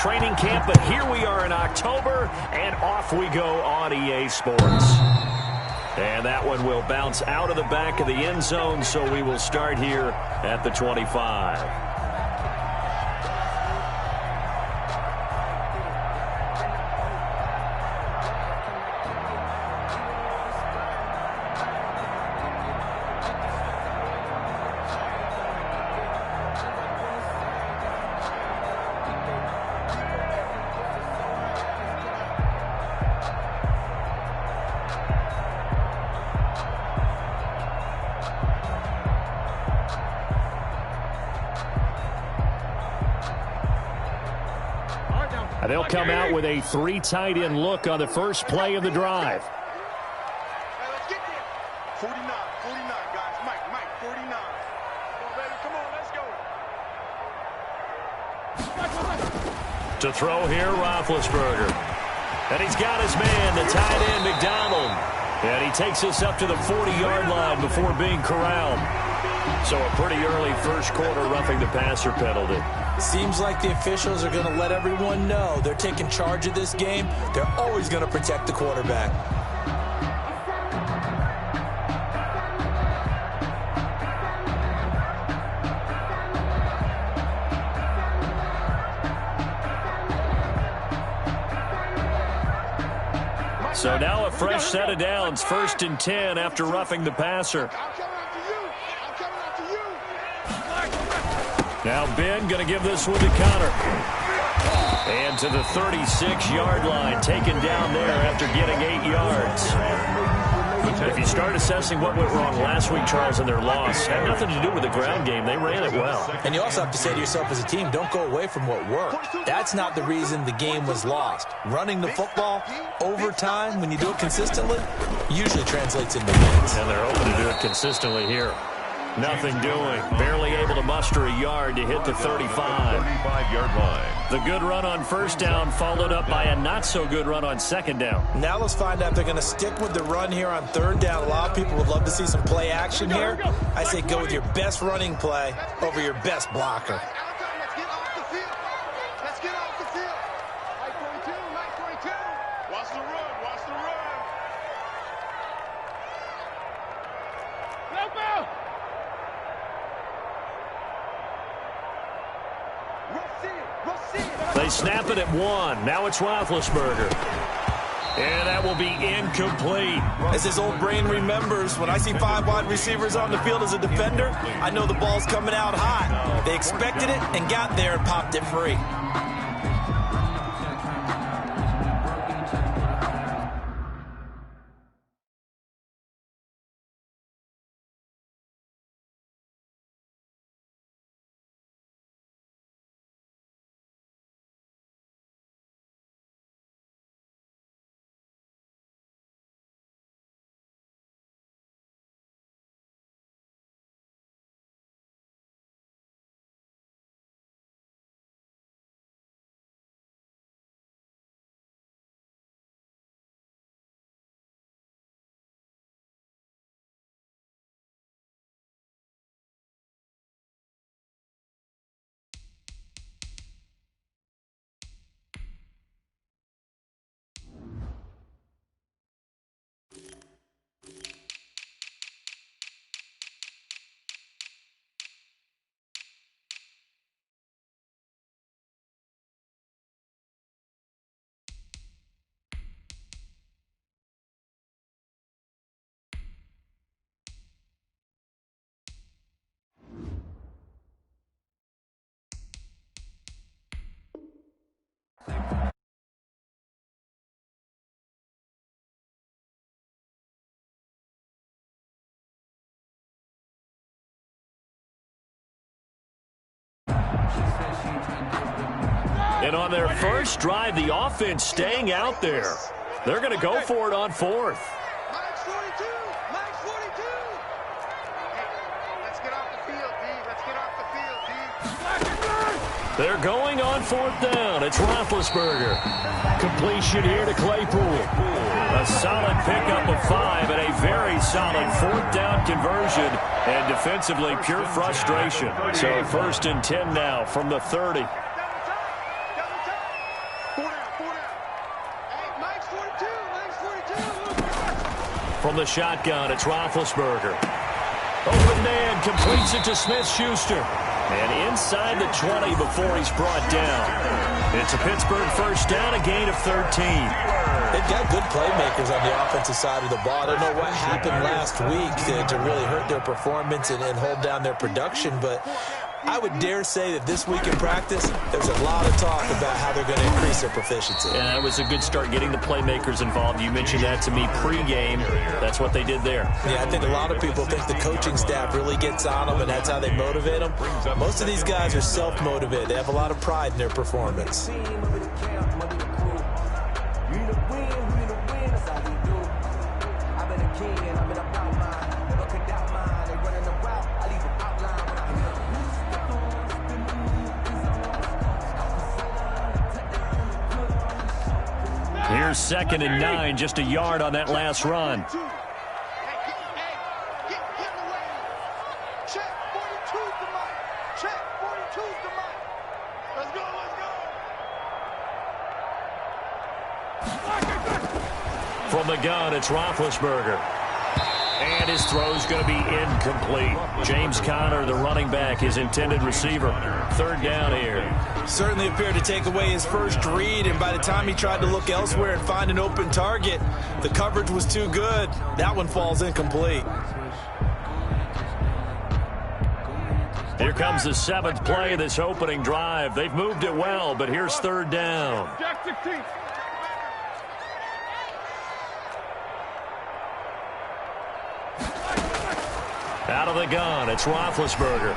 training camp, but here we are in October, and off we go on EA Sports. And that one will bounce out of the back of the end zone, so we will start here at the 25. They'll come out with a 3 tight end look on the first play of the drive. Hey, let's get there. 49, guys. Mike, 49. Come on, baby. Come on, let's go. To throw here, Roethlisberger. And he's got his man, the tight end, McDonald. And he takes us up to the 40-yard line before being corralled. So a pretty early first quarter roughing the passer penalty. Seems like the officials are going to let everyone know they're taking charge of this game. They're always going to protect the quarterback. So now a fresh set of downs, 1st and 10 after roughing the passer. Now Ben going to give this one to Connor. And to the 36-yard line, taken down there after getting 8 yards. If you start assessing what went wrong last week, Charles, in their loss, had nothing to do with the ground game. They ran it well. And you also have to say to yourself as a team, don't go away from what worked. That's not the reason the game was lost. Running the football overtime, when you do it consistently, usually translates into wins. And they're hoping to do it consistently here. Nothing doing. Barely able to muster a yard to hit the 35. 35-yard line. The good run on first down followed up by a not-so-good run on second down. Now let's find out if they're going to stick with the run here on third down. A lot of people would love to see some play action here. I say go with your best running play over your best blocker. Let's get off the field. Let's get off the field. Mike 22. Watch the run. Help out. They snap it at 1. Now it's Roethlisberger. And that will be incomplete. As his old brain remembers, when I see 5 wide receivers on the field as a defender, I know the ball's coming out hot. They expected it and got there and popped it free. And on their first drive, the offense staying out there. They're going to go for it on 4th. Mike's 42. Hey, let's get off the field, D. Let's get off the field, D. They're going on 4th down. It's Roethlisberger. Completion here to Claypool. A solid pickup of 5 and a very solid 4th down conversion. And defensively, pure frustration. So 1st and 10 now from the 30. From the shotgun, it's Roethlisberger. Open man completes it to Smith-Schuster. And inside the 20 before he's brought down. It's a Pittsburgh first down, a gain of 13. They've got good playmakers on the offensive side of the ball. I don't know what happened last week to really hurt their performance and hold down their production, but I would dare say that this week in practice, there's a lot of talk about how they're going to increase their proficiency. And that was a good start getting the playmakers involved. You mentioned that to me pregame. That's what they did there. Yeah, I think a lot of people think the coaching staff really gets on them, and that's how they motivate them. Most of these guys are self-motivated. They have a lot of pride in their performance. Here's 2nd and 9, just a yard on that last run. Get in the way. Check 42's the mic. Check 42's the mic. Let's go, let's go. From the gun, it's Roethlisberger. And his throw's going to be incomplete. James Conner, the running back, his intended receiver. 3rd down here. Certainly appeared to take away his first read, and by the time he tried to look elsewhere and find an open target, the coverage was too good. That one falls incomplete. Here comes the 7th play of this opening drive. They've moved it well, but here's 3rd down. Out of the gun, it's Roethlisberger.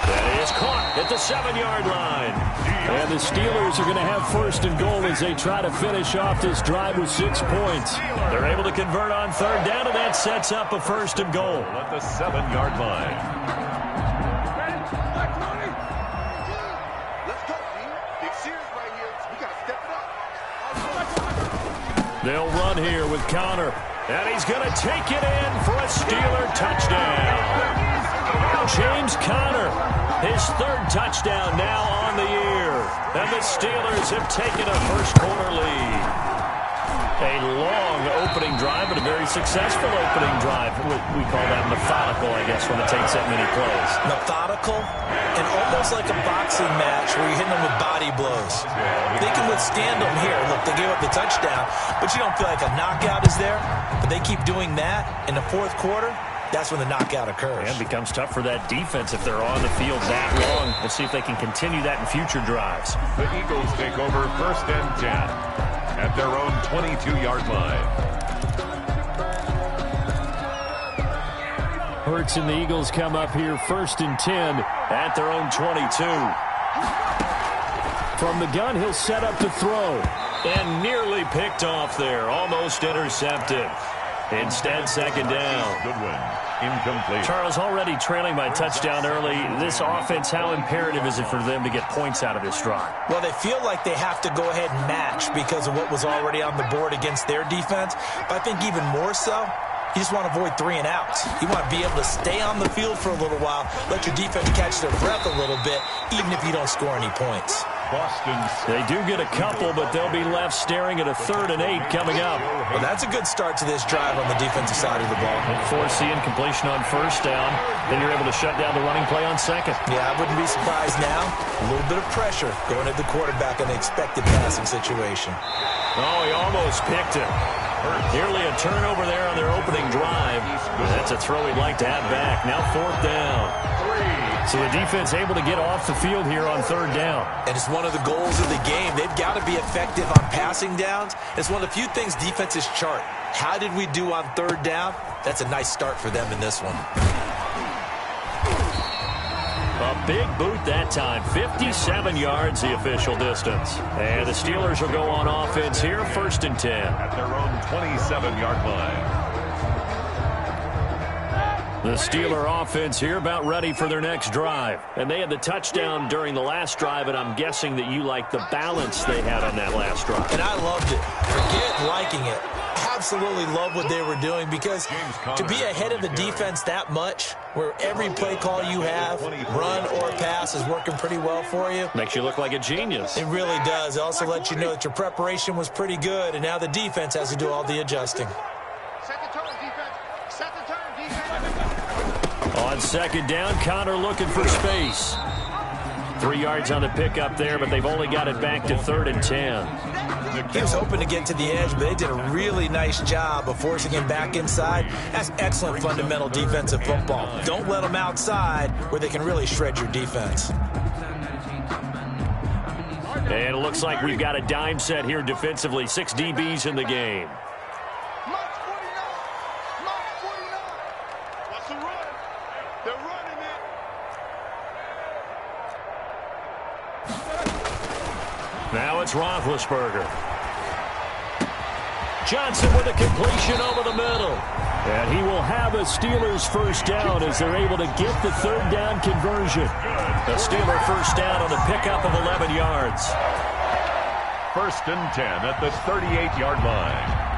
That is caught at the 7-yard line. And the Steelers are going to have 1st and goal as they try to finish off this drive with 6 points. They're able to convert on 3rd down, and that sets up a 1st and goal. At the 7-yard line. Let's go, team. Big series right here. We got to step it up. They'll run here with Conner. And he's going to take it in for a Steeler touchdown. James Conner, his 3rd touchdown now on the year. And the Steelers have taken a first-quarter lead. A long opening drive, but a very successful opening drive. We call that methodical, I guess, when it takes that many plays. Methodical and almost like a boxing match where you're hitting them with body blows. They can withstand them here. Look, they gave up the touchdown, but you don't feel like a knockout is there. But they keep doing that in the 4th quarter. That's when the knockout occurs. And it becomes tough for that defense if they're on the field that long. Let's see if they can continue that in future drives. The Eagles take over 1st and 10 at their own 22-yard line. Hurts and the Eagles come up here 1st and 10 at their own 22. From the gun, he'll set up to throw. And nearly picked off there. Almost intercepted. Instead, 2nd down. Goodwin, incomplete. Charles, already trailing by touchdown early. This offense, how imperative is it for them to get points out of this drive? Well, they feel like they have to go ahead and match because of what was already on the board against their defense. But I think even more so, you just want to avoid 3 and outs. You want to be able to stay on the field for a little while, let your defense catch their breath a little bit, even if you don't score any points. They do get a couple, but they'll be left staring at a 3rd and 8 coming up. Well, that's a good start to this drive on the defensive side of the ball. Force the incompletion on 1st down. Then you're able to shut down the running play on 2nd. Yeah, I wouldn't be surprised now. A little bit of pressure going at the quarterback in an expected passing situation. Oh, he almost picked it. Nearly a turnover there on their opening drive. That's a throw he'd like to have back. Now 4th down. So the defense able to get off the field here on 3rd down. And it's one of the goals of the game. They've got to be effective on passing downs. It's one of the few things defenses chart. How did we do on 3rd down? That's a nice start for them in this one. A big boot that time. 57 yards the official distance. And the Steelers will go on offense here, 1st and 10. At their own 27-yard line. The Steeler offense here about ready for their next drive. And they had the touchdown during the last drive, and I'm guessing that you like the balance they had on that last drive. And I loved it. Forget liking it. Absolutely love what they were doing, because to be ahead of the defense that much, where every play call you have, run or pass, is working pretty well for you. Makes you look like a genius. It really does. It also lets you know that your preparation was pretty good, and now the defense has to do all the adjusting. On second down, Connor looking for space. 3 yards on the pickup there, but they've only got it back to 3rd and 10. He was hoping to get to the edge, but they did a really nice job of forcing him back inside. That's excellent fundamental defensive football. Don't let them outside where they can really shred your defense. And it looks like we've got a dime set here defensively. 6 DBs in the game. Now it's Roethlisberger. Johnson with a completion over the middle. And he will have a Steelers first down as they're able to get the 3rd down conversion. A Steeler first down on the pickup of 11 yards. 1st and 10 at the 38-yard line.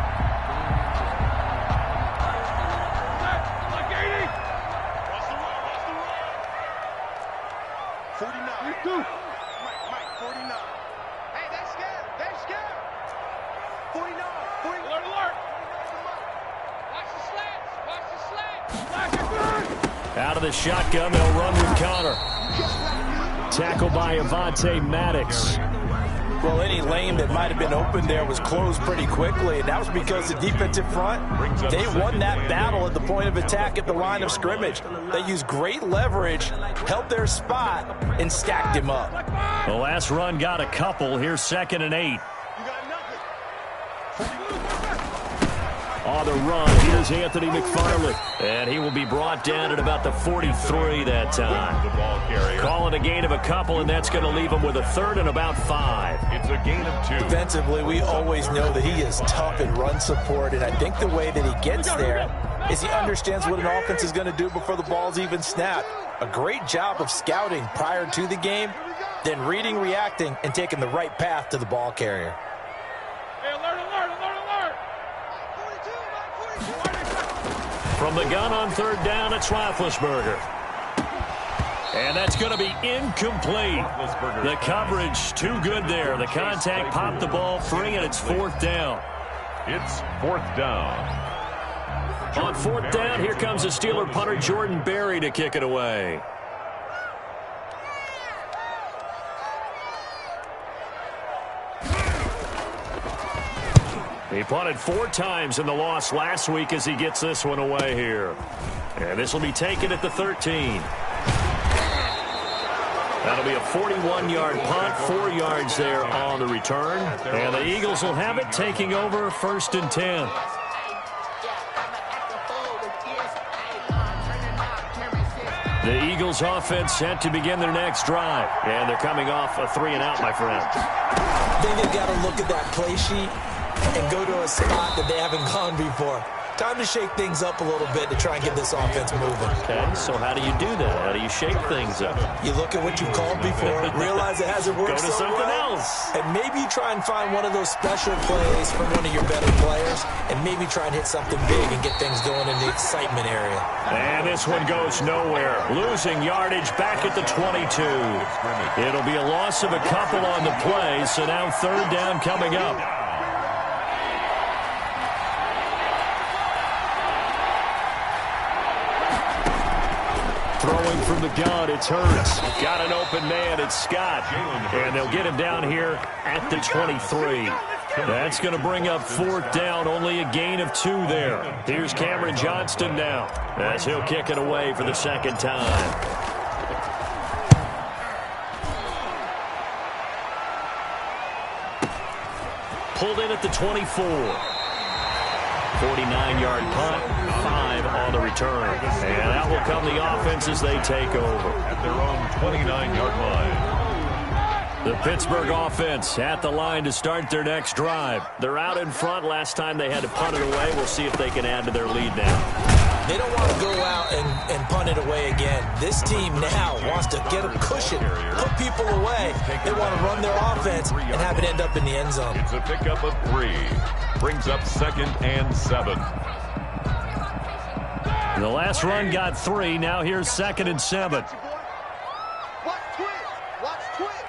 Out of the shotgun, they'll run with Connor. Tackle by Avonte Maddox. Well, any lane that might have been open there was closed pretty quickly, and that was because the defensive front, they won that battle at the point of attack at the line of scrimmage. They used great leverage, held their spot, and stacked him up. The last run got a couple. Here's 2nd and 8. On the run, here's Anthony McFarland. And he will be brought down at about the 43 that time. Calling a gain of a couple, and that's going to leave him with a 3rd and about 5. It's a gain of 2. Defensively, we always know that he is tough in run support, and I think the way that he gets there is he understands what an offense is going to do before the ball's even snapped. A great job of scouting prior to the game, then reading, reacting, and taking the right path to the ball carrier. From the gun on 3rd down, it's Roethlisberger. And that's going to be incomplete. The coverage too good there. The contact popped the ball free, and it's 4th down. It's 4th down. On 4th down, here comes the Steeler punter Jordan Berry to kick it away. He punted 4 times in the loss last week as he gets this one away here. And this will be taken at the 13. That'll be a 41-yard punt, 4 yards there on the return. And the Eagles will have it, taking over 1st and 10. The Eagles offense set to begin their next drive. And they're coming off a 3-and-out, my friend. I think they've got to look at that play sheet and go to a spot that they haven't gone before. Time to shake things up a little bit to try and get this offense moving. Okay, so how do you do that? How do you shake things up? You look at what you've called before, realize it hasn't worked so well. Go to something else. And maybe you try and find one of those special plays from one of your better players, and maybe try and hit something big and get things going in the excitement area. And this one goes nowhere. Losing yardage back at the 22. It'll be a loss of a couple on the play, so now 3rd down coming up. Throwing from the gun, it's Hurts. Got an open man, it's Scott. And they'll get him down here at the 23. That's going to bring up 4th down, only a gain of 2 there. Here's Cameron Johnston now, as he'll kick it away for the 2nd time. Pulled in at the 24. 49-yard punt, 5 on the return. And that will come the offense as they take over. At their own 29-yard line. The Pittsburgh offense at the line to start their next drive. They're out in front. Last time they had to punt it away. We'll see if they can add to their lead now. They don't want to go out and punt it away again. This team now wants to get a cushion, put people away. They want to run their offense and have it end up in the end zone. It's a pickup of 3. Brings up 2nd and 7. The last run got 3. Now here's 2nd and 7. Watch twist. Watch twist.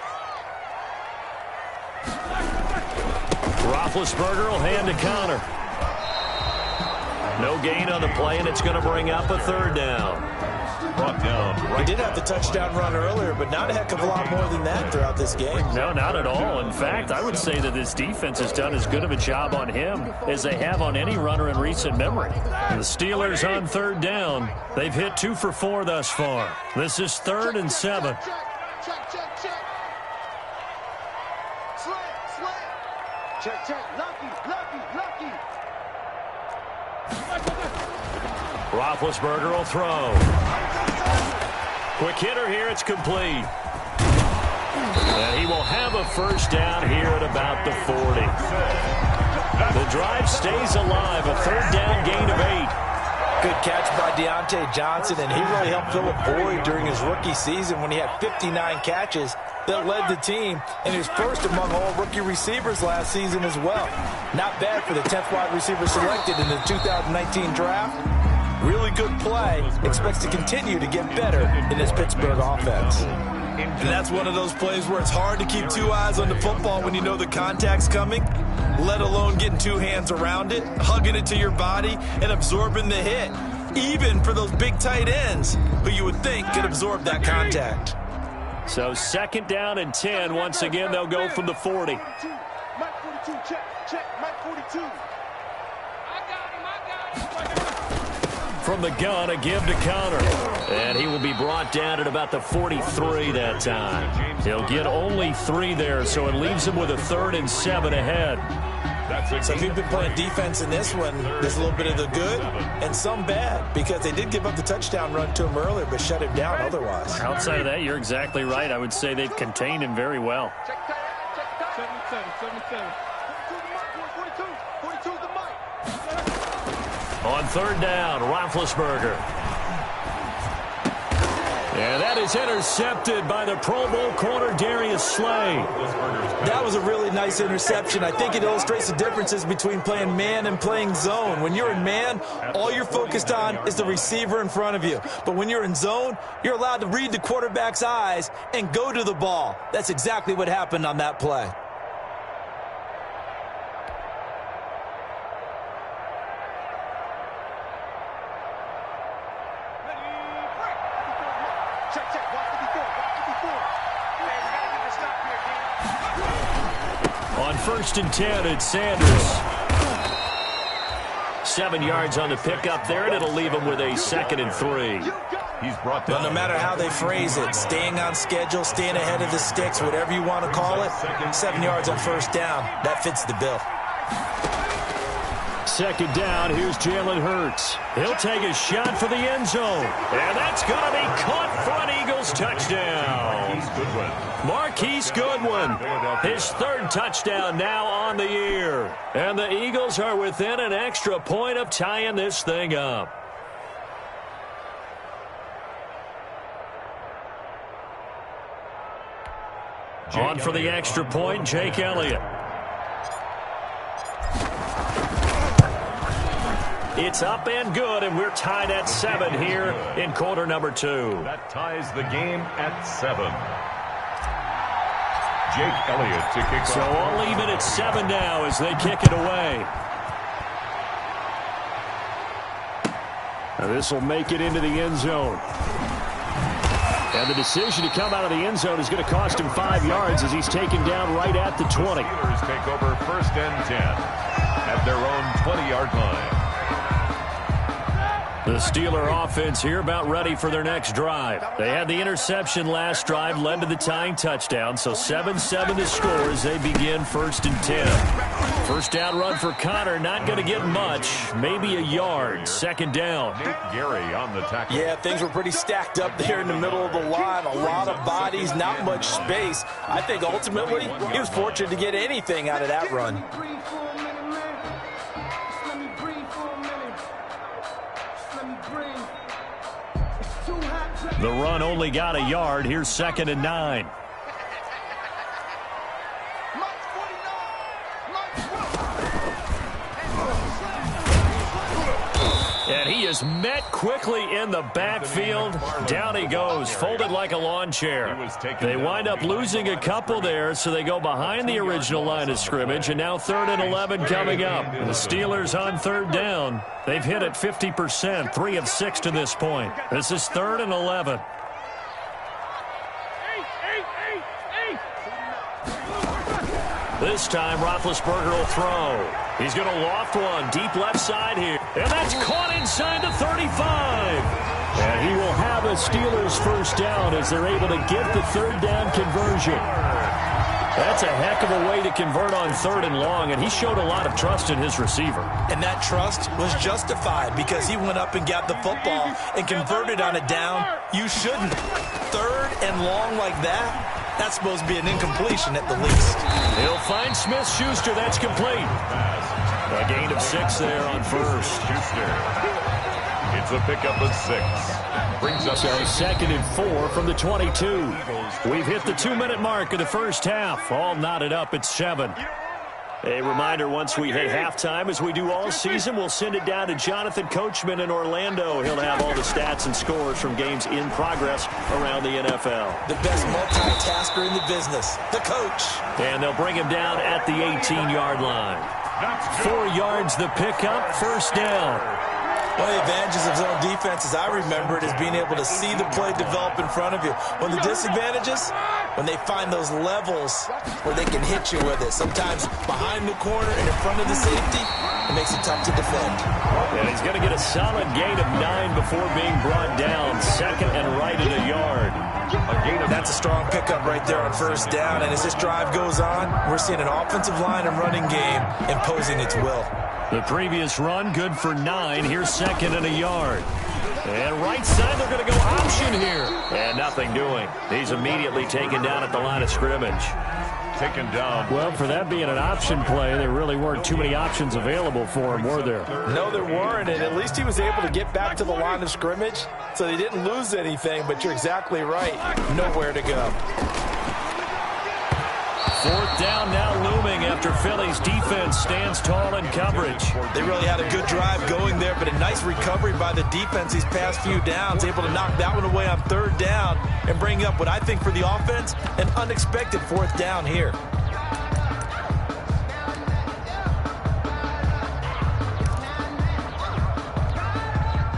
Roethlisberger will hand to Connor. No gain on the play, and it's going to bring up a 3rd down. Brought down. He did have the touchdown run earlier, but not a heck of a lot more than that throughout this game. No, not at all. In fact, I would say that this defense has done as good of a job on him as they have on any runner in recent memory. The Steelers on 3rd down. They've hit 2 for 4 thus far. This is 3rd and 7. Check. Slam. Check. Lucky. Roethlisberger will throw. Quick hitter here. It's complete. And he will have a 1st down here at about the 40. The drive stays alive. A 3rd down gain of 8. Good catch by Deontay Johnson, and he really helped fill a void during his rookie season when he had 59 catches that led the team, and his first among all rookie receivers last season as well. Not bad for the 10th wide receiver selected in the 2019 draft. Really good play. Expects to continue to get better in this Pittsburgh offense. And that's one of those plays where it's hard to keep 2 eyes on the football when you know the contact's coming, let alone getting 2 hands around it, hugging it to your body, and absorbing the hit, even for those big tight ends who you would think could absorb that contact. So 2nd down and 10. Once again, they'll go from the 40. Mike 42, check. Mike 42. From the gun, a give to Connor. And he will be brought down at about the 43 that time. He'll get only 3 there, so it leaves him with a 3rd and 7 ahead. So if you've been playing defense in this one, there's a little bit of the good and some bad, because they did give up the touchdown run to him earlier but shut him down otherwise. Outside of that, you're exactly right. I would say they've contained him very well. Check tight. 77. 42 the mic. On 3rd down, Roethlisberger. And that is intercepted by the Pro Bowl corner, Darius Slay. That was a really nice interception. I think it illustrates the differences between playing man and playing zone. When you're in man, all you're focused on is the receiver in front of you. But when you're in zone, you're allowed to read the quarterback's eyes and go to the ball. That's exactly what happened on that play. On 1st and 10, it's Sanders. 7 yards on the pickup there, and it'll leave him with a 2nd and 3. He's brought down. Well, no matter how they phrase it, staying on schedule, staying ahead of the sticks, whatever you want to call it, 7 yards on 1st down, that fits the bill. 2nd down, here's Jalen Hurts. He'll take a shot for the end zone. And that's going to be caught for an Eagles touchdown. Marquise Goodwin, his 3rd touchdown now on the year. And the Eagles are within an extra point of tying this thing up. On for the extra point, Jake Elliott. It's up and good, and we're tied at 7 here in quarter number 2. That ties the game at 7. Jake Elliott to kick off. So I'll leave it at 7 now as they kick it away. Now this will make it into the end zone. And the decision to come out of the end zone is going to cost him 5 yards as he's taken down right at the 20. The Steelers take over 1st and 10 at their own 20-yard line. The Steeler offense here about ready for their next drive. They had the interception last drive, led to the tying touchdown, so 7-7 to score as they begin 1st and 10. 1st down run for Connor, not going to get much, maybe a yard. 2nd down. Gary on the tackle. Yeah, things were pretty stacked up there in the middle of the line. A lot of bodies, not much space. I think ultimately he was fortunate to get anything out of that run. The run only got a yard. Here's 2nd and 9. And he is met quickly in the backfield. Down he goes, folded like a lawn chair. They wind up losing a couple there, so they go behind the original line of scrimmage, and now 3rd and 11 coming up. The Steelers on 3rd down. They've hit it 50%, 3 of 6 to this point. This is 3rd and 11. This time, Roethlisberger will throw. He's going to loft one deep left side here. And that's caught inside the 35. And he will have a Steelers first down as they're able to get the 3rd down conversion. That's a heck of a way to convert on 3rd and long, and he showed a lot of trust in his receiver. And that trust was justified because he went up and got the football and converted on a down. You shouldn't. 3rd and long like that? That's supposed to be an incompletion at the least. He'll find Smith-Schuster. That's complete. A gain of 6 there on first. It's a pickup of 6. Brings up so 2nd and 4 from the 22. We've hit the 2-minute mark of the first half. All knotted up at 7. A reminder, once we hit halftime, as we do all season, we'll send it down to Jonathan Coachman in Orlando. He'll have all the stats and scores from games in progress around the NFL. The best multitasker in the business, the coach. And they'll bring him down at the 18-yard line. 4 yards the pickup, first down. One of the advantages of zone defense, as I remember it, is being able to see the play develop in front of you. One of the disadvantages, when they find those levels where they can hit you with it. Sometimes behind the corner and in front of the safety, it makes it tough to defend. And he's going to get a solid gain of 9 before being brought down. 2nd and right at a yard. That's a strong pickup right there on first down. And as this drive goes on, we're seeing an offensive line and running game imposing its will. The previous run, good for 9. Here's 2nd and a yard. And right side, they're going to go option here. And nothing doing. He's immediately taken down at the line of scrimmage. Taken down. Well, for that being an option play, there really weren't too many options available for him, were there? No, there weren't, and at least he was able to get back to the line of scrimmage, so they didn't lose anything, but you're exactly right. Nowhere to go. 4th down now looming after Philly's defense stands tall in coverage. They really had a good drive going there, but a nice recovery by the defense these past few downs, able to knock that one away on 3rd down and bring up what I think for the offense, an unexpected 4th down here.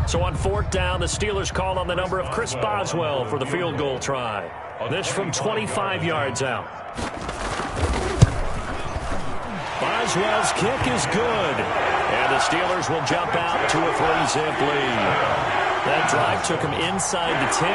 So on 4th down, the Steelers call on the number of Chris Boswell for the field goal try. This from 25 yards out. Boswell's kick is good. And the Steelers will jump out to a 3-zip lead. That drive took him inside the 10.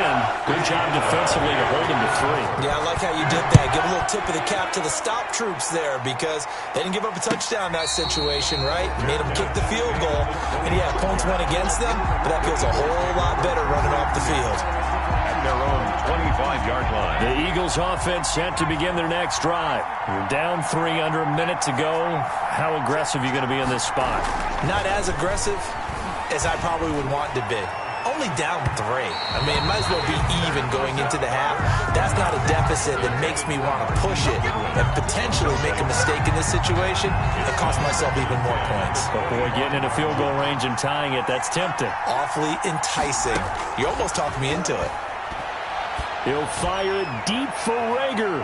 Good job defensively to hold him to 3. Yeah, I like how you did that. Give a little tip of the cap to the stop troops there because they didn't give up a touchdown in that situation, right? Made them kick the field goal. And yeah, points went against them, but that feels a whole lot better running off the field. At their own 25-yard line. The Eagles offense set to begin their next drive. You're down 3, under a minute to go. How aggressive are you going to be in this spot? Not as aggressive as I probably would want to be. Only down 3. I mean, it might as well be even going into the half. That's not a deficit that makes me want to push it and potentially make a mistake in this situation and cost myself even more points. But boy, getting in a field goal range and tying it, that's tempting. Awfully enticing. You almost talked me into it. He'll fire it deep for Rager.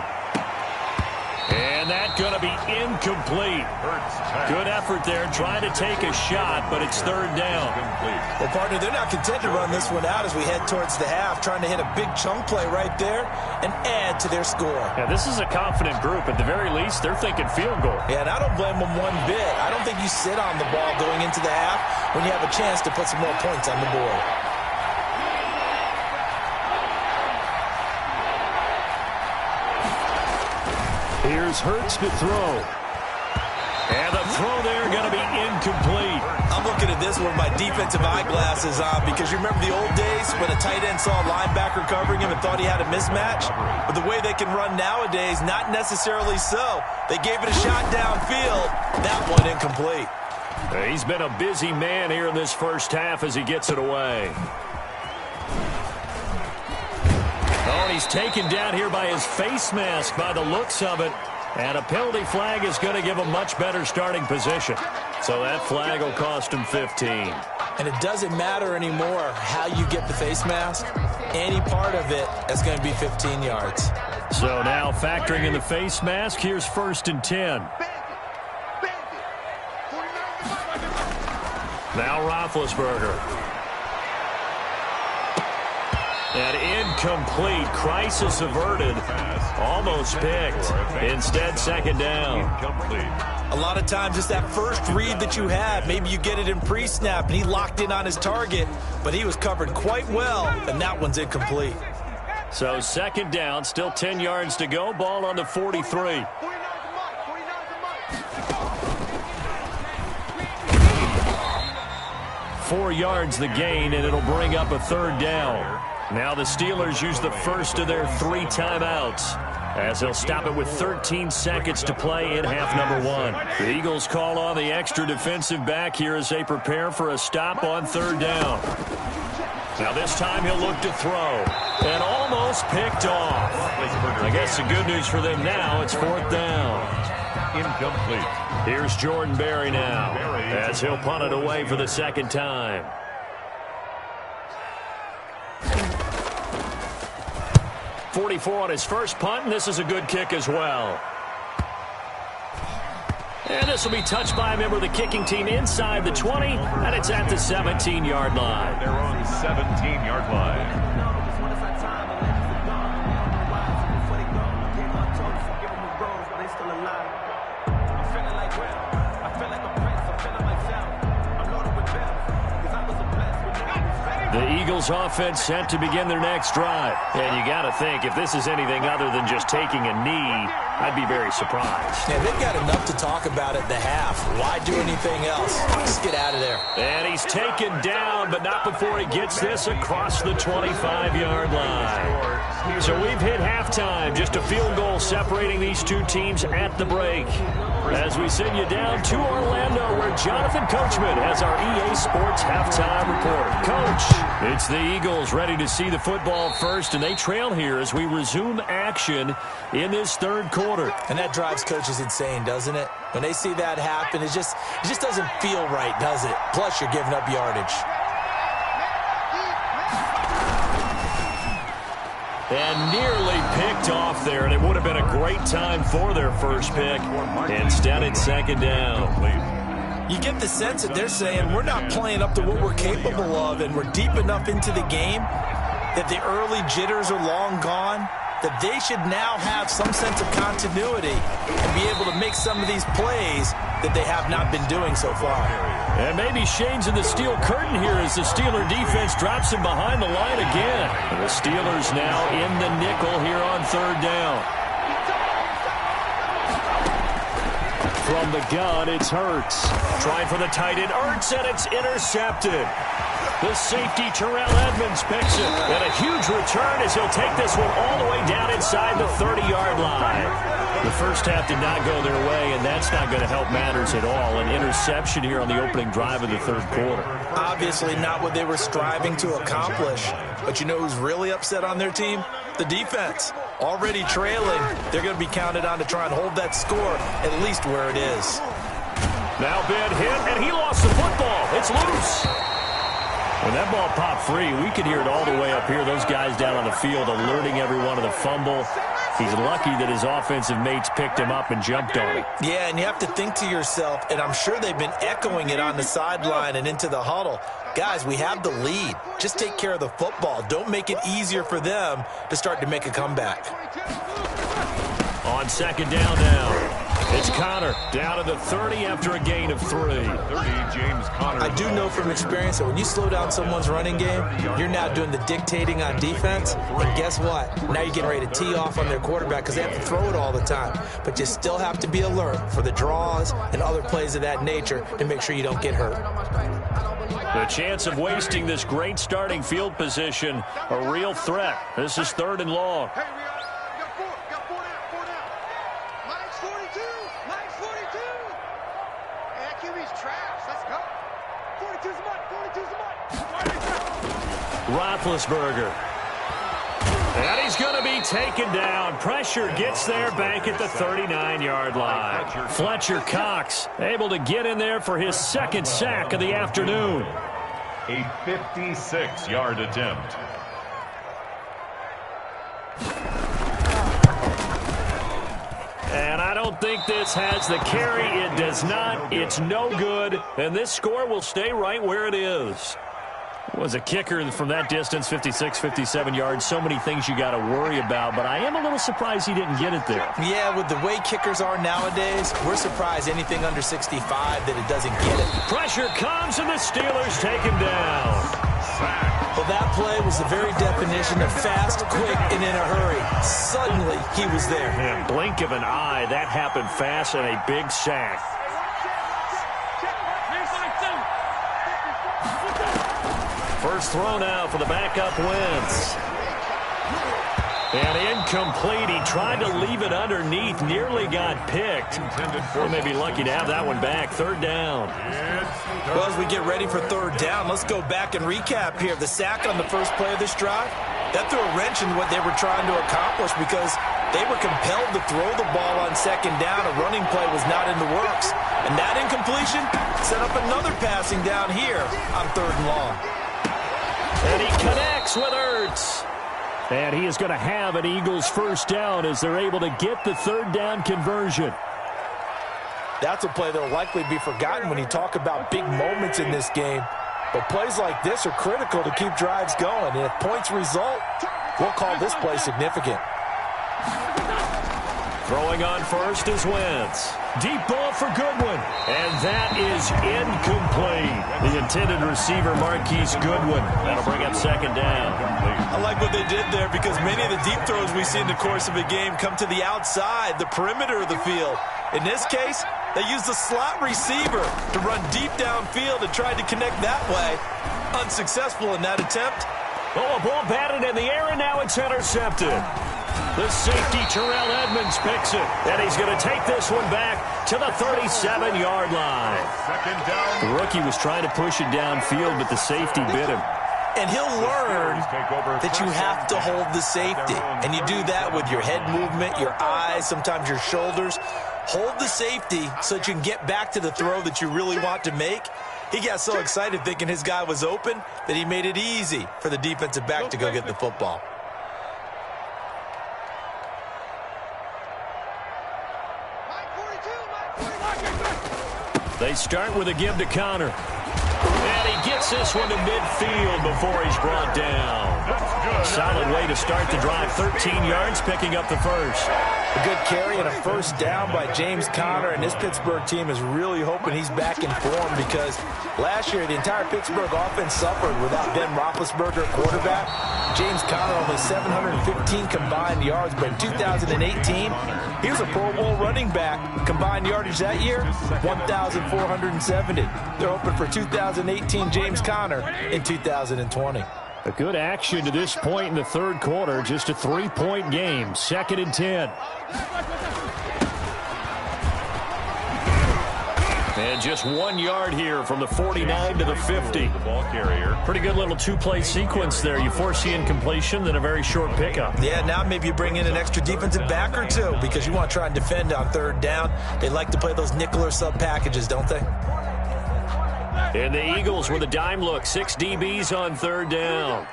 And that's going to be incomplete. Good effort there, trying to take a shot, but it's 3rd down. Well, partner, they're not content to run this one out as we head towards the half, trying to hit a big chunk play right there and add to their score. Yeah, this is a confident group. At the very least, they're thinking field goal. Yeah, and I don't blame them one bit. I don't think you sit on the ball going into the half when you have a chance to put some more points on the board. Here's Hurts to throw. And the throw there going to be incomplete. I'm looking at this with my defensive eyeglasses on because you remember the old days when a tight end saw a linebacker covering him and thought he had a mismatch? But the way they can run nowadays, not necessarily so. They gave it a shot downfield. That one incomplete. He's been a busy man here in this first half as he gets it away. Oh, and he's taken down here by his face mask by the looks of it. And a penalty flag is going to give him much better starting position. So that flag will cost him 15. And it doesn't matter anymore how you get the face mask. Any part of it is going to be 15 yards. So now factoring in the face mask, here's 1st and 10. Now Roethlisberger. And incomplete. Crisis averted. Almost picked. Instead, 2nd down. A lot of times it's that first read that you have. Maybe you get it in pre-snap, and he locked in on his target, but he was covered quite well, and that one's incomplete. So 2nd down, still 10 yards to go. Ball on the 43. 4 yards the gain, and it'll bring up a 3rd down. Now the Steelers use the first of their 3 timeouts as they'll stop it with 13 seconds to play in half number 1. The Eagles call on the extra defensive back here as they prepare for a stop on 3rd down. Now this time he'll look to throw. And almost picked off. I guess the good news for them now, it's 4th down. Incomplete. Here's Jordan Berry now as he'll punt it away for the 2nd time. .44 on his first punt, and this is a good kick as well. And this will be touched by a member of the kicking team inside the 20, and it's at the 17-yard line. Their own 17-yard line. The Eagles offense set to begin their next drive. And you got to think, if this is anything other than just taking a knee, I'd be very surprised. Yeah, they've got enough to talk about at the half. Why do anything else? Just get out of there. And he's taken down, but not before he gets this across the 25-yard line. So we've hit halftime. Just a field goal separating these two teams at the break. As we send you down to Orlando, where Jonathan Coachman has our EA Sports halftime report. Coach, it's the Eagles ready to see the football first, and they trail here as we resume action in this 3rd quarter. And that drives coaches insane, doesn't it? When they see that happen, it just doesn't feel right, does it? Plus, you're giving up yardage. And nearly picked off there, and it would have been a great time for their first pick. Instead, it's 2nd down. You get the sense that they're saying we're not playing up to what we're capable of, and we're deep enough into the game that the early jitters are long gone, that they should now have some sense of continuity and be able to make some of these plays that they have not been doing so far. And maybe shades of the steel curtain here as the Steeler defense drops him behind the line again. And the Steelers now in the nickel here on 3rd down. From the gun, it's Hurts. Trying for the tight end, Hurts, and it's intercepted. The safety, Terrell Edmonds, picks it. And a huge return as he'll take this one all the way down inside the 30-yard line. The first half did not go their way, and that's not going to help matters at all. An interception here on the opening drive of the 3rd quarter. Obviously not what they were striving to accomplish. But you know who's really upset on their team? The defense. Already trailing, they're going to be counted on to try and hold that score at least where it is. Now Ben hit, and he lost the football. It's loose. When that ball popped free, we could hear it all the way up here. Those guys down on the field alerting everyone of the fumble. He's lucky that his offensive mates picked him up and jumped on it. Yeah, and you have to think to yourself, and I'm sure they've been echoing it on the sideline and into the huddle. Guys, we have the lead. Just take care of the football. Don't make it easier for them to start to make a comeback. On 2nd down now. It's Connor down to the 30 after a gain of 3. 30, James Conner. I do know from experience that when you slow down someone's running game, you're now doing the dictating on defense. And guess what? Now you're getting ready to tee off on their quarterback because they have to throw it all the time. But you still have to be alert for the draws and other plays of that nature to make sure you don't get hurt. The chance of wasting this great starting field position, a real threat. This is 3rd and long. Hey, we got four down. Mike's 42. And QB's trash. Let's go. 42's the money. Roethlisberger. And he's going to be taken down. Pressure gets there back at the 39-yard line. Fletcher Cox able to get in there for his second sack of the afternoon. A 56-yard attempt. And I don't think this has the carry. It does not. It's no good. And this score will stay right where it is. Was a kicker from that distance, 56, 57 yards. So many things you got to worry about, but I am a little surprised he didn't get it there. Yeah, with the way kickers are nowadays, we're surprised anything under 65 that it doesn't get it. Pressure comes, and the Steelers take him down. Well, that play was the very definition of fast, quick, and in a hurry. Suddenly, he was there. And blink of an eye, that happened fast and a big sack. First throw now for the backup Wentz. And incomplete. He tried to leave it underneath. Nearly got picked. We may be lucky to have that one back. Third down. Well, as we get ready for third down, let's go back and recap here. The sack on the first play of this drive, that threw a wrench in what they were trying to accomplish because they were compelled to throw the ball on second down. A running play was not in the works. And that incompletion set up another passing down here on third and long. And he connects with Ertz. And he is going to have an Eagles first down as they're able to get the third down conversion. That's a play that will likely be forgotten when you talk about big moments in this game. But plays like this are critical to keep drives going. And if points result, we'll call this play significant. Throwing on first is Wentz. Deep ball for Goodwin. And that is incomplete. The intended receiver, Marquise Goodwin. That'll bring up second down. I like what they did there because many of the deep throws we see in the course of a game come to the outside, the perimeter of the field. In this case, they used the slot receiver to run deep downfield and tried to connect that way. Unsuccessful in that attempt. Oh, a ball batted in the air, and now it's intercepted. The safety, Terrell Edmonds, picks it. And he's going to take this one back to the 37-yard line. Second down. The rookie was trying to push it downfield, but the safety bit him. And he'll learn that you have to hold the safety. And you do that with your head movement, your eyes, sometimes your shoulders. Hold the safety so that you can get back to the throw that you really want to make. He got so excited thinking his guy was open that he made it easy for the defensive back to go get the football. They start with a give to Connor. And he gets this one to midfield before he's brought down. Solid way to start the drive. 13 yards, picking up the first. A good carry and a first down by James Conner, and this Pittsburgh team is really hoping he's back in form because last year the entire Pittsburgh offense suffered without Ben Roethlisberger at quarterback. James Conner only 715 combined yards, but in 2018, he was a Pro Bowl running back. Combined yardage that year, 1,470. They're hoping for 2018 James Conner in 2020. A good action to this point in the third quarter. Just a 3-point game. 2nd and 10. And just 1 yard here from the 49 to the 50. The ball carrier. Pretty good little two-play sequence there. You force the incompletion, then a very short pickup. Yeah, now maybe you bring in an extra defensive back or two because you want to try and defend on third down. They like to play those nickel or sub packages, don't they? And the Eagles with a dime look. 6 DBs on third down.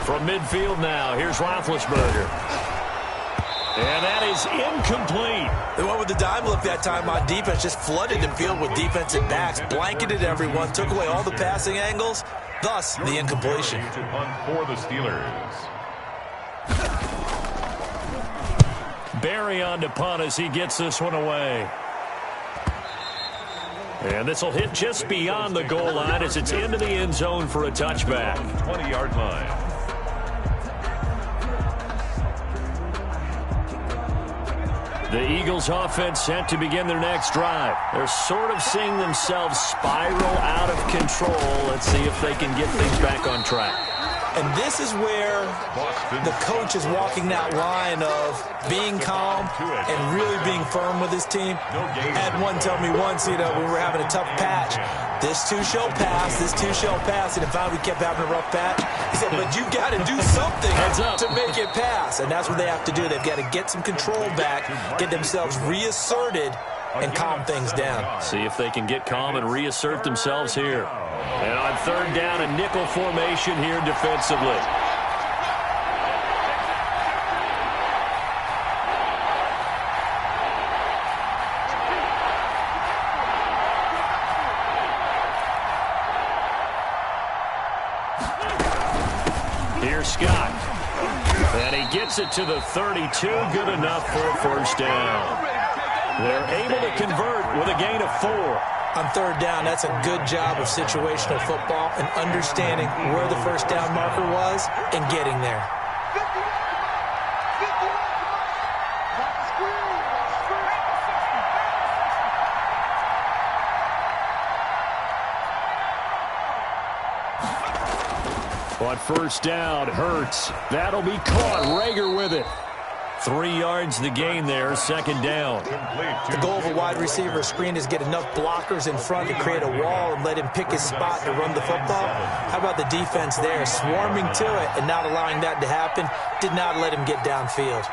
From midfield now, here's Roethlisberger. And that is incomplete. They went with the dime look that time on defense, just flooded the field with defensive backs, blanketed everyone, took away all the passing angles, thus the incompletion. To punt for the Steelers. Barry on to punt as he gets this one away. And this will hit just beyond the goal line as it's into the end zone for a touchback. 20-yard line. The Eagles offense set to begin their next drive. They're sort of seeing themselves spiral out of control. Let's see if they can get things back on track. And this is where The coach is walking that line of being calm and really being firm with his team. I had one tell me once, we were having a tough patch. This too shall pass, this too shall pass. And if we kept having a rough patch, he said, but you got to do something to make it pass. And that's what they have to do. They've got to get some control back, get themselves reasserted, and calm things down. See if they can get calm and reassert themselves here. And on third down, a nickel formation here defensively. Here's Scott. And he gets it to the 32. Good enough for a first down. They're able to convert with a gain of 4. On third down, that's a good job of situational football and understanding where the first down marker was and getting there. On first down, Hurts. That'll be caught. Rager with it. 3 yards the gain there, second down. The goal of a wide receiver screen is get enough blockers in front to create a wall and let him pick his spot to run the football. How about the defense there, swarming to it and not allowing that to happen? Did not let him get downfield.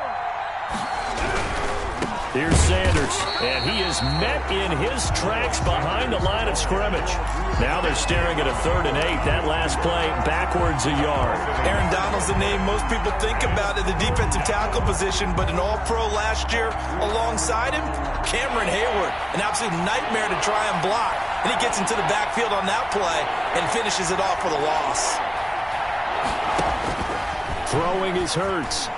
Here's Sanders, and he is met in his tracks behind the line of scrimmage. Now they're staring at a 3rd and 8. That last play, backwards a yard. Aaron Donald's the name most people think about at the defensive tackle position, but an all-pro last year alongside him, Cameron Hayward, an absolute nightmare to try and block. And he gets into the backfield on that play and finishes it off with a loss. Throwing is Hurts.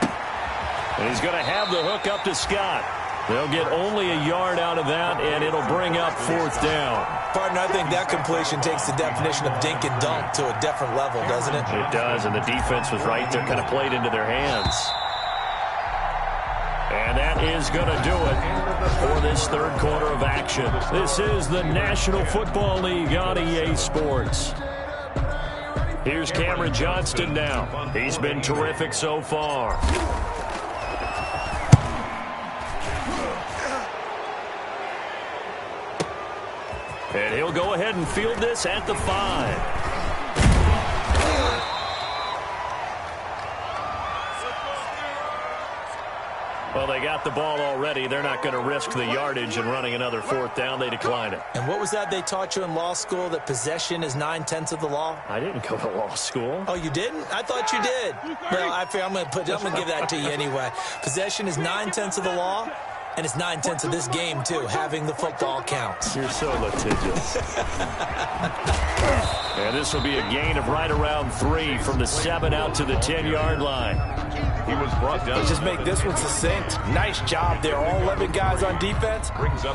And he's going to have the hook up to Scott. They'll get only a yard out of that, and it'll bring up 4th down. Partner, I think that completion takes the definition of dink and dunk to a different level, doesn't it? It does, and the defense was right there, kind of played into their hands. And that is going to do it for this third quarter of action. This is the National Football League on EA Sports. Here's Cameron Johnston now. He's been terrific so far. And he'll go ahead and field this at the 5. Well, they got the ball already. They're not going to risk the yardage and running another 4th down. They decline it. And what was that they taught you in law school, that possession is 9/10 of the law? I didn't go to law school. Oh, you didn't? I thought you did. Well, I'm going to give that to you anyway. Possession is 9/10 of the law. And it's 9/10 of this game, too. Having the football counts. You're so litigious. And this will be a gain of right around 3 from the 7 out to the 10-yard line. He was brought down. Let's just make this one succinct. Nice job there. All 11 guys on defense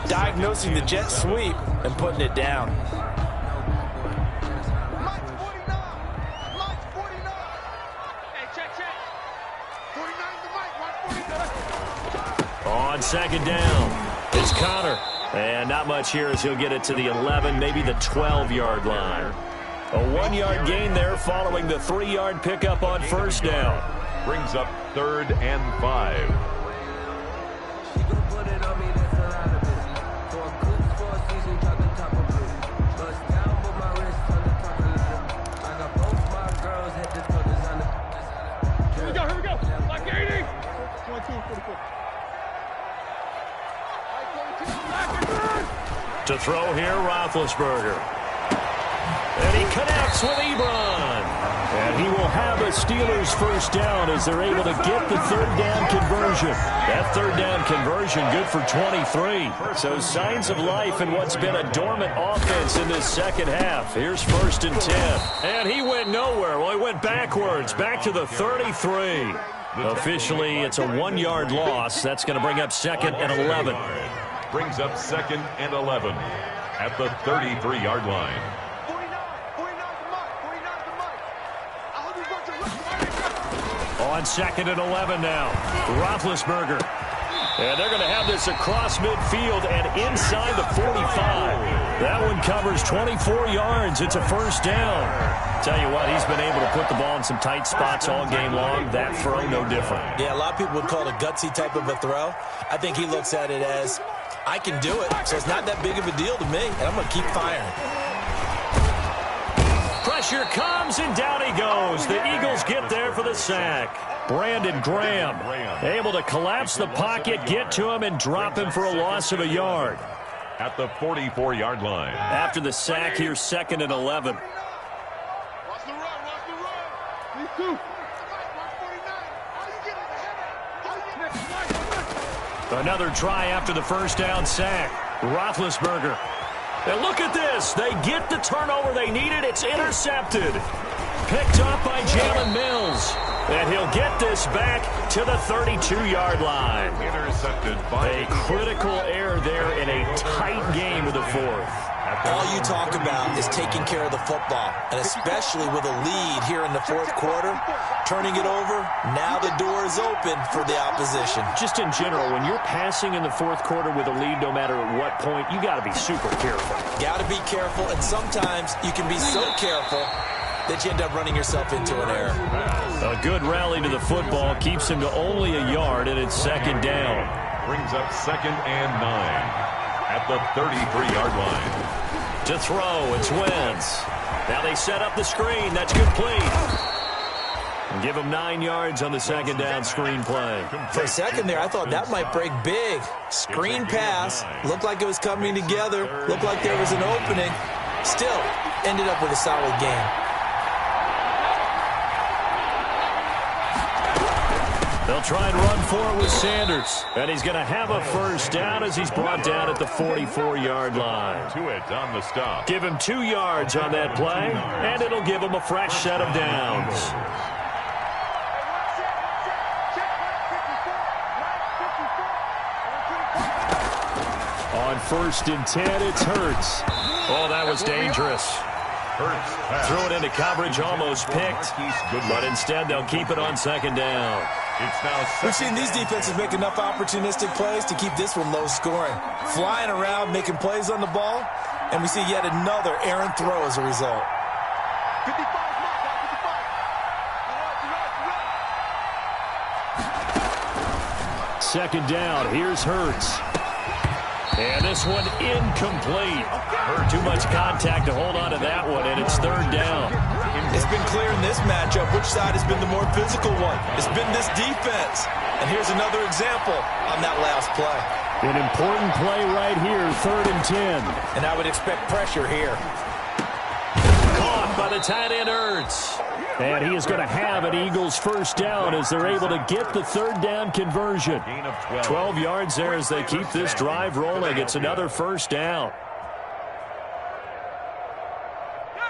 diagnosing the jet sweep and putting it down. On second down, it's Connor. And not much here as he'll get it to the 11, maybe the 12-yard line. A 1-yard gain there following the 3-yard pickup on first down. Brings up 3rd and 5. Here we go. Like 80. 22-44. To throw here, Roethlisberger. And he connects with Ebron. And he will have a Steelers first down as they're able to get the 3rd down conversion. That 3rd down conversion good for 23. So signs of life in what's been a dormant offense in this second half. Here's 1st and 10. And he went nowhere. Well, he went backwards, back to the 33. Officially, it's a 1-yard loss. That's going to bring up 2nd and 11. Brings up 2nd and 11 at the 33-yard line. 49 On 2nd and 11 now, Roethlisberger. And they're going to have this across midfield and inside the 45. That one covers 24 yards. It's a first down. Tell you what, he's been able to put the ball in some tight spots all game long. That throw, no different. Yeah, a lot of people would call it a gutsy type of a throw. I think he looks at it as, I can do it, so it's not that big of a deal to me, and I'm going to keep firing. Pressure comes, and down he goes. The Eagles get there for the sack. Brandon Graham able to collapse the pocket, get to him, and drop him for a loss of a yard. At the 44-yard line. After the sack, here's 2nd and 11. Watch the run, watch the run. Me too. Another try after the first down sack. Roethlisberger. And look at this. They get the turnover they needed. It's intercepted. Picked up by Jalen Mills. And he'll get this back to the 32-yard line. Intercepted by a critical error there in a tight game of the fourth. All you talk about is taking care of the football, and especially with a lead here in the fourth quarter, turning it over, now the door is open for the opposition. Just in general, when you're passing in the fourth quarter with a lead, no matter at what point, you got to be super careful. Got to be careful, and sometimes you can be so careful that you end up running yourself into an error. A good rally to the football keeps him to only a yard, and it's 2nd down. Brings up 2nd and 9 at the 33-yard line. To throw, it's Wentz. Now they set up the screen. That's complete. And give him 9 yards on the 2nd down screen play. For a second there, I thought that might break big. Screen pass. Looked like it was coming together. Looked like there was an opening. Still, ended up with a solid game. They'll try and run for it with Sanders. And he's going to have a first down as he's brought down at the 44-yard line. To it on the stop. Give him 2 yards on that play, and it'll give him a fresh set of downs. On 1st and 10, it's Hurts. Oh, that was dangerous. Threw it into coverage, almost picked, but instead they'll keep it on 2nd down. We've seen these defenses make enough opportunistic plays to keep this one low scoring. Flying around, making plays on the ball, and we see yet another errant throw as a result. 2nd down, here's Hurts. And this one incomplete. Too much contact to hold on to that one, and it's 3rd down. It's been clear in this matchup which side has been the more physical one. It's been this defense. And here's another example on that last play. An important play right here, 3rd and 10. And I would expect pressure here. Caught by the tight end, Hurts. And he is going to have an Eagles first down as they're able to get the 3rd down conversion. 12 yards there as they keep this drive rolling. It's another first down.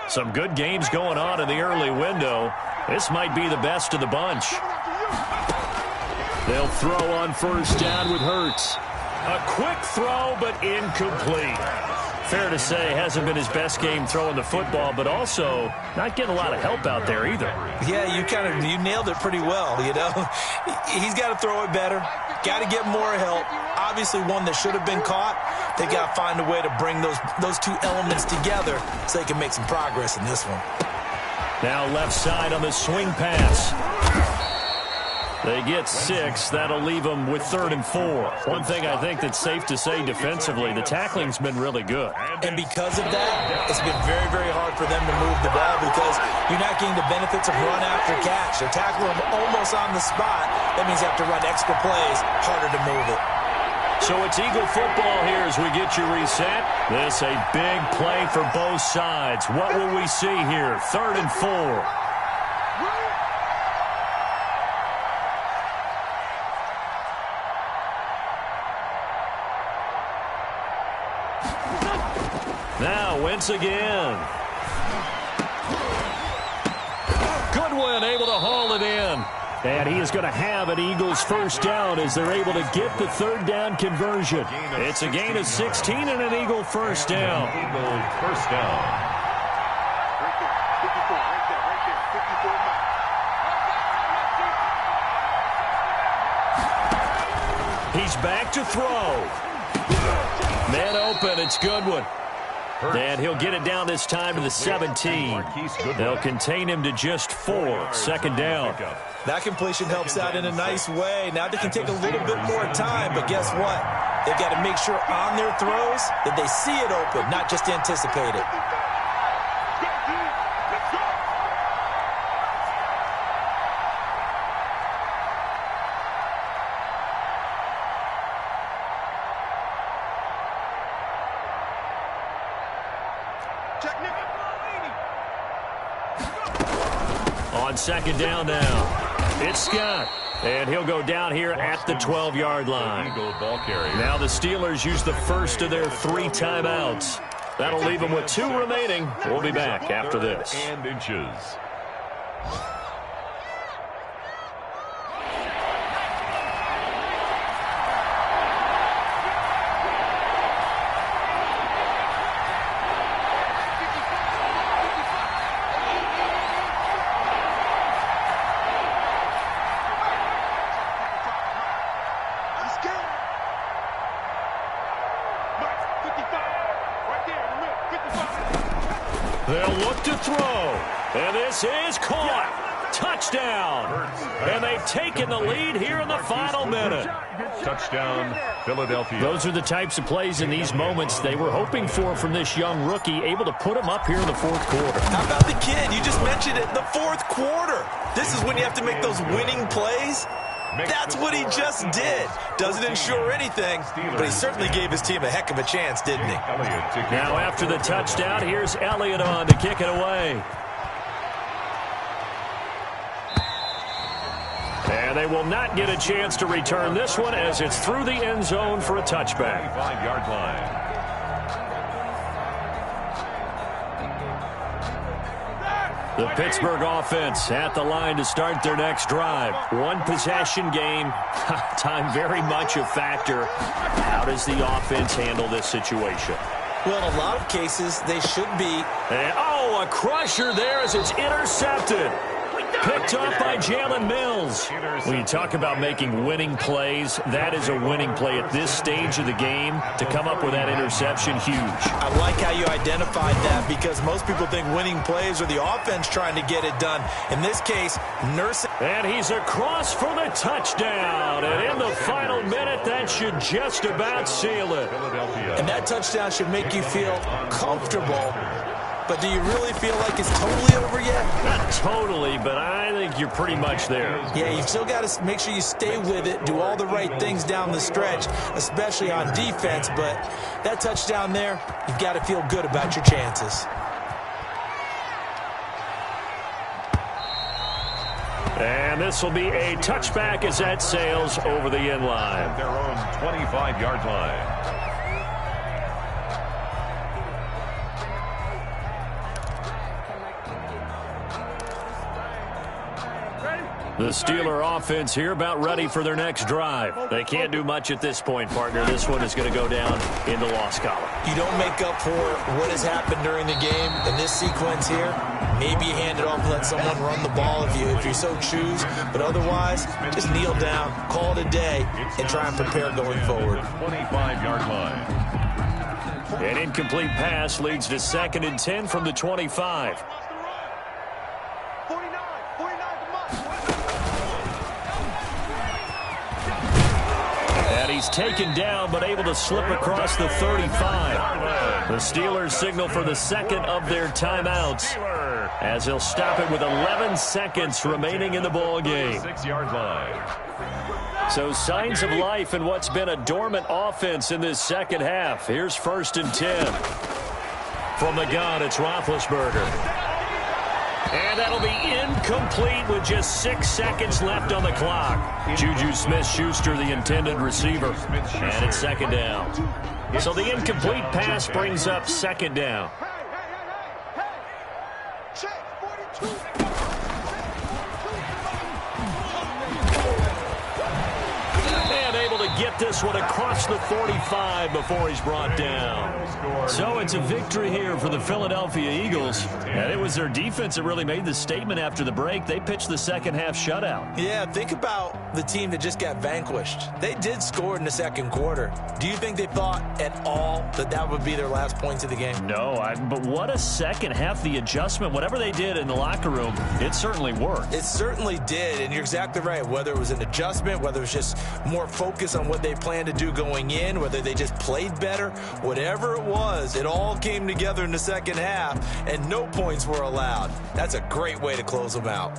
Some good games going on in the early window. This might be the best of the bunch. They'll throw on first down with Hurts. A quick throw, but incomplete. Fair to say, hasn't been his best game throwing the football, but also not getting a lot of help out there either. Yeah, you nailed it pretty well, you know. He's got to throw it better. Got to get more help. Obviously one that should have been caught. They got to find a way to bring those two elements together so they can make some progress in this one. Now left side on the swing pass. They get 6. That'll leave them with 3rd and 4. One thing I think that's safe to say defensively, the tackling's been really good. And because of that, it's been very, very hard for them to move the ball because you're not getting the benefits of run after catch. They're tackling them almost on the spot. That means you have to run extra plays, harder to move it. So it's Eagle football here as we get you reset. This a big play for both sides. What will we see here? 3rd and 4. Now Wentz again. Goodwin able to haul it in. And he is going to have an Eagles first down as they're able to get the 3rd down conversion. It's a gain of 16 and an Eagle first down. Eagle first down. He's back to throw. Man open, it's Goodwin. And he'll get it down this time to the 17. They'll contain him to just 4. Second down. That completion helps out in a nice way. Now they can take a little bit more time, but guess what? They've got to make sure on their throws that they see it open, not just anticipate it. On second down now, it's Scott. And he'll go down here at the 12-yard line. Now the Steelers use the first of their 3 timeouts. That'll leave them with 2 remaining. We'll be back after this. And inches. They'll look to throw. And this is caught. Touchdown. And they've taken the lead here in the final minute. Touchdown, Philadelphia. Those are the types of plays in these moments they were hoping for from this young rookie, able to put him up here in the 4th quarter. How about the kid? You just mentioned it, the 4th quarter. This is when you have to make those winning plays. That's what he just did. Doesn't ensure anything, but he certainly gave his team a heck of a chance, didn't he? Now after the touchdown, here's Elliott on to kick it away. And they will not get a chance to return this one as it's through the end zone for a touchback. 5-yard line. The Pittsburgh offense at the line to start their next drive. 1 possession game. Time very much a factor. How does the offense handle this situation? Well, in a lot of cases, they should be. And, a crusher there as it's intercepted. Picked up by Jalen Mills. When you talk about making winning plays, that is a winning play at this stage of the game. To come up with that interception, huge. I like how you identified that because most people think winning plays are the offense trying to get it done. In this case, nursing. And he's across for the touchdown. And in the final minute, that should just about seal it. And that touchdown should make you feel comfortable. But do you really feel like it's totally over yet? Not totally, but I think you're pretty much there. Yeah, you've still got to make sure you stay with it, do all the right things down the stretch, especially on defense. But that touchdown there, you've got to feel good about your chances. And this will be a touchback as that sails over the end line. Their own 25-yard line. The Steeler offense here about ready for their next drive. They can't do much at this point, partner. This one is going to go down in the loss column. You don't make up for what has happened during the game in this sequence here. Maybe you hand it off and let someone run the ball if you so choose. But otherwise, just kneel down, call it a day, and try and prepare going forward. 25-yard line. An incomplete pass leads to 2nd and 10 from the 25. He's taken down, but able to slip across the 35. The Steelers signal for the 2nd of their timeouts as they'll stop it with 11 seconds remaining in the ball game. 6-yard line. So signs of life in what's been a dormant offense in this second half. Here's 1st and 10. From the gun, it's Roethlisberger. And that'll be incomplete with just 6 seconds left on the clock. Juju Smith-Schuster, the intended receiver. And it's 2nd down. So the incomplete pass brings up 2nd down. And able to get this one across the 45 before he's brought down. So it's a victory here for the Philadelphia Eagles. And it was their defense that really made the statement after the break. They pitched the second half shutout. Yeah, think about the team that just got vanquished. They did score in the second quarter. Do you think they thought at all that that would be their last points of the game? No, but what a second half. The adjustment, whatever they did in the locker room, it certainly worked. It certainly did, and you're exactly right. Whether it was an adjustment, whether it was just more focus on what they planned to do going in, whether they just played better, whatever it was, it all came together in the second half, and no points were allowed. That's a great way to close them out.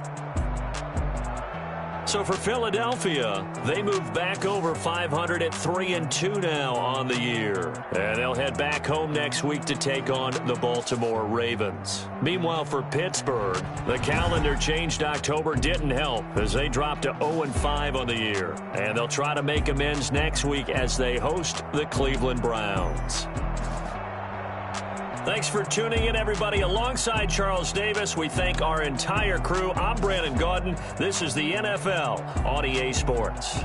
So for Philadelphia, they move back over 500 at 3-2 now on the year. And they'll head back home next week to take on the Baltimore Ravens. Meanwhile, for Pittsburgh, the calendar changed October didn't help as they dropped to 0-5 on the year. And they'll try to make amends next week as they host the Cleveland Browns. Thanks for tuning in, everybody. Alongside Charles Davis, we thank our entire crew. I'm Brandon Gaudin. This is the NFL on EA Sports.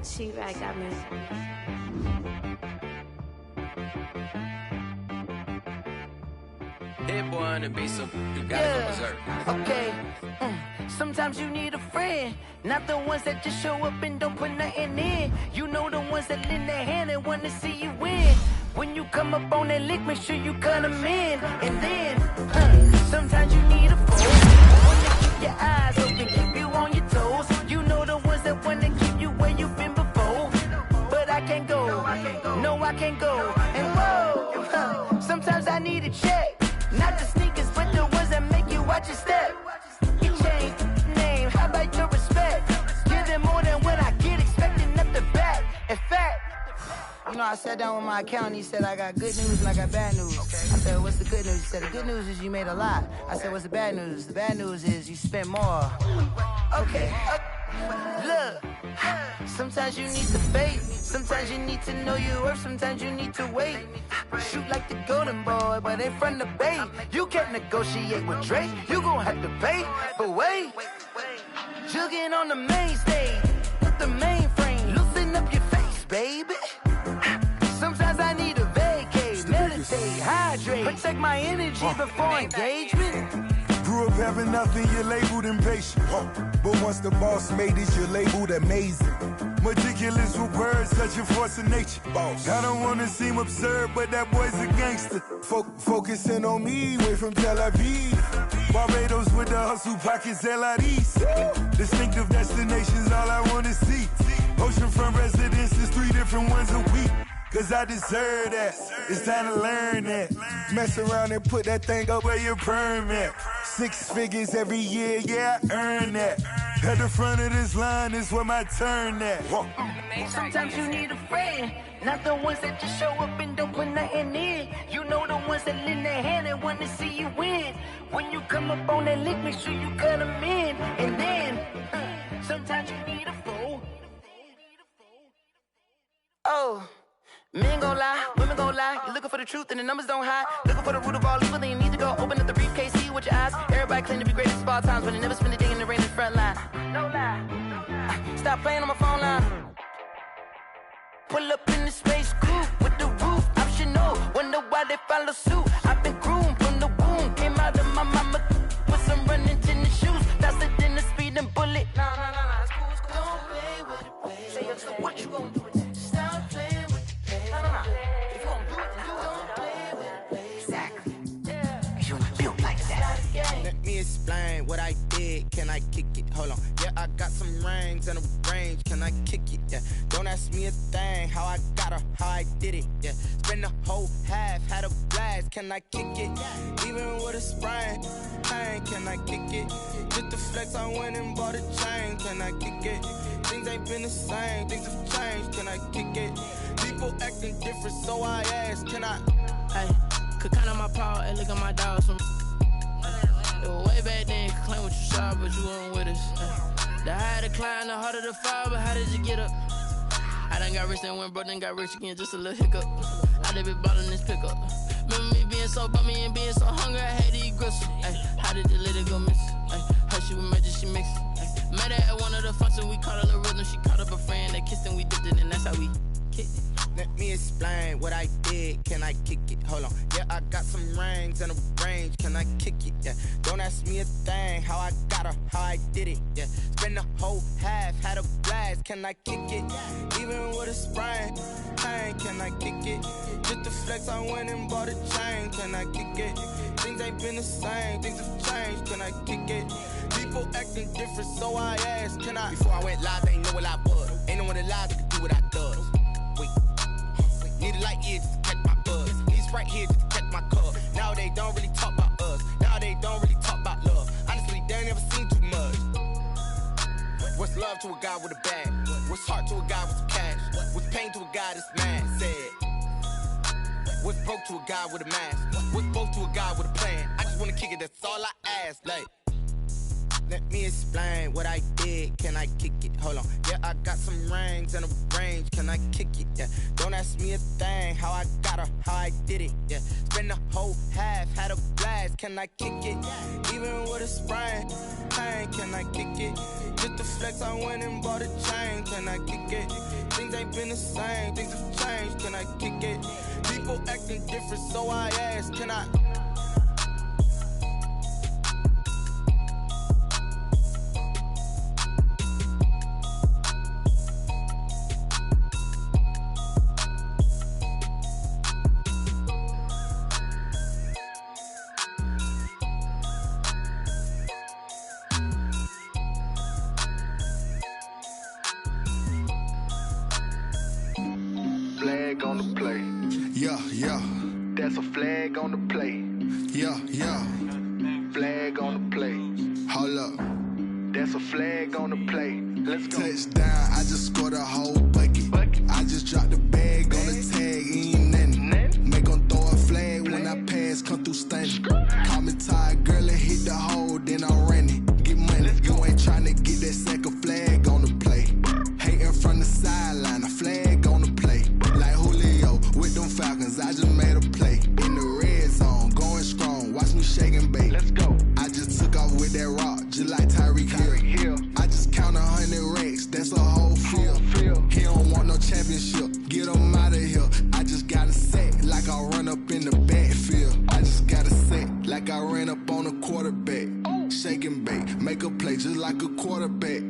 She-Rag got me. Hit boy on the beat, so you gotta go berserk. Okay. Sometimes you need a friend, not the ones that just show up and don't put nothing in. You know the ones that lend their hand and want to see you win. When you come up on that lick, make sure you cut them in. And then, sometimes you need a fool. One to keep your eyes open, keep you on your toes. You know the ones that want to keep you where you've been before. But I can't go, no I can't go. And whoa, sometimes I need a check. Not the sneakers, but the ones that make you watch your step. You change name, how about your respect? Give them more than what I get, expecting up the back. In fact, you know, I sat down with my accountant, he said, I got good news and I got bad news. I said, what's the good news? He said, the good news is you made a lot. I said, what's the bad news? The bad news is you spent more. Okay, look, sometimes you need to fake. Sometimes you need to know your worth. Sometimes you need to wait. Shoot like the golden boy, but in front of Bay. You can't negotiate with Drake. You gon' have to pay. But wait, jugging on the main stage with the mainframe. Loosen up your face, baby. Sometimes I need a vacate, meditate, hydrate, protect my energy before engagement. Grew up having nothing, you're labeled impatient. But once the boss made it, you're labeled amazing. Meticulous with words, such a force of nature. I don't wanna seem absurd, but that boy's a gangster. Focusing on me, way from Tel Aviv. Barbados with the hustle pockets, LIDs. Distinctive destinations, all I wanna see. Oceanfront residences, 3 different ones a week. Cause I deserve that, it's time to learn that. Mess around and put that thing up where your permit. 6 figures every year, yeah, I earn that. At the front of this line is where my turn at. Sometimes you need a friend, not the ones that just show up and don't put nothing in. You know the ones that lend their hand and want to see you win. When you come up on that lick, make sure you cut them in. And then, sometimes you need a fool. Oh. Men gon' lie, women gon' lie. You're looking for the truth and the numbers don't hide. Looking for the root of all evil, then you need to go open up the briefcase, see with your eyes. Everybody claim to be great at all times, but they never spend a day in the rain in the front line. No lie. Stop playing on my phone line. Pull up in the space coupe with the roof optional. Wonder why they follow suit. I've been groomed from the womb. Came out of my mama with some running tennis shoes. Faster than the speeding bullet. Nah, it's cool, it's cool. Don't play with it, baby. Say up, so what you gon' do? Stop playing. If you gon' do it, then you don't play with it, baby. Exactly. Cause you ain't built like that. Let me explain what I did. Can I kick it? Hold on. Yeah, I got some rings and a range. Can I kick it? Yeah. Don't ask me a thing. How I got her, how I did it. Yeah. Spend the whole half, had a blast. Can I kick it? Even with a sprain. Pain, can I kick it? Just the flex, I went and bought a chain. Can I kick it? Things ain't been the same. Things have changed. Can I kick it? People acting different, so I ask, can I? Hey, could count on my power and look at my dogs. Way back then, you could claim what you saw, but you weren't with us. The higher the climb, the harder the fall, but how did you get up? I done got rich, then went broke, then got rich again, just a little hiccup. I done been ballin' this pickup. Remember me being so bummy and being so hungry, I had to eat gristle. Ay, how did the lady go miss? Ay, how she was magic, she mixed. Met her at one of the functions, we caught a little rhythm, she caught up a friend, they kissed and we dipped it, and that's how we kicked it. Let me explain what I did. Can I kick it? Hold on. Yeah, I got some rings and a range. Can I kick it? Yeah. Don't ask me a thing. How I got her, how I did it. Yeah. Spend the whole half, had a blast. Can I kick it? Even with a sprain. Pain, can I kick it? Just the flex, I went and bought a chain. Can I kick it? Things ain't been the same. Things have changed. Can I kick it? People acting different, so I asked, can I? Before I went live, they ain't know what I was. Ain't no one alive that could do what I does. Wait. Need a light ear just to catch my buzz. Need Sprite here just to catch my cup. Now they don't really talk about us. Now they don't really talk about love. Honestly, they ain't never seen too much. What's love to a guy with a bag? What's heart to a guy with some cash? Was pain to a guy that's mad, said. What's broke to a guy with a mask? What's both to a guy with a plan? I just wanna kick it, that's all I ask. Like, let me explain what I did. Can I kick it? Hold on. Yeah, I got some rings and a range. Can I kick it? Yeah. Don't ask me a thing. How I got her, how I did it. Yeah. Spend the whole half, had a blast. Can I kick it? Even with a sprain, pain. Can I kick it? Just to flex, I went and bought a chain. Can I kick it? Things ain't been the same. Things have changed. Can I kick it? People acting different, so I ask. Can I? Flag on the play. Yeah, yeah. That's a flag on the play. Yeah, yeah. Flag on the play. Hold up. That's a flag on the play. Let's go. Touchdown, I just scored a whole bucket. I just dropped the bag on the tag, ain't nothing. Make 'em throw a flag when I pass, come through stunning. Call me tired, girl, and hit the hole, then I'm running. Get money, you ain't tryna get that second flag on the play. Hating from the sideline, a flag on the play. Like Julio with them Falcons, I just made a play. In the red zone, going strong, watch me shake and bake. Let's go. I just took off with that rock, just like Tyreek Hill. I just count 100 racks, that's a whole field. He don't want no championship, get him out of here. I just got a set, like I run up in the backfield. I just got a set, like I ran up on a quarterback. Shake and bake, make a play just like a quarterback.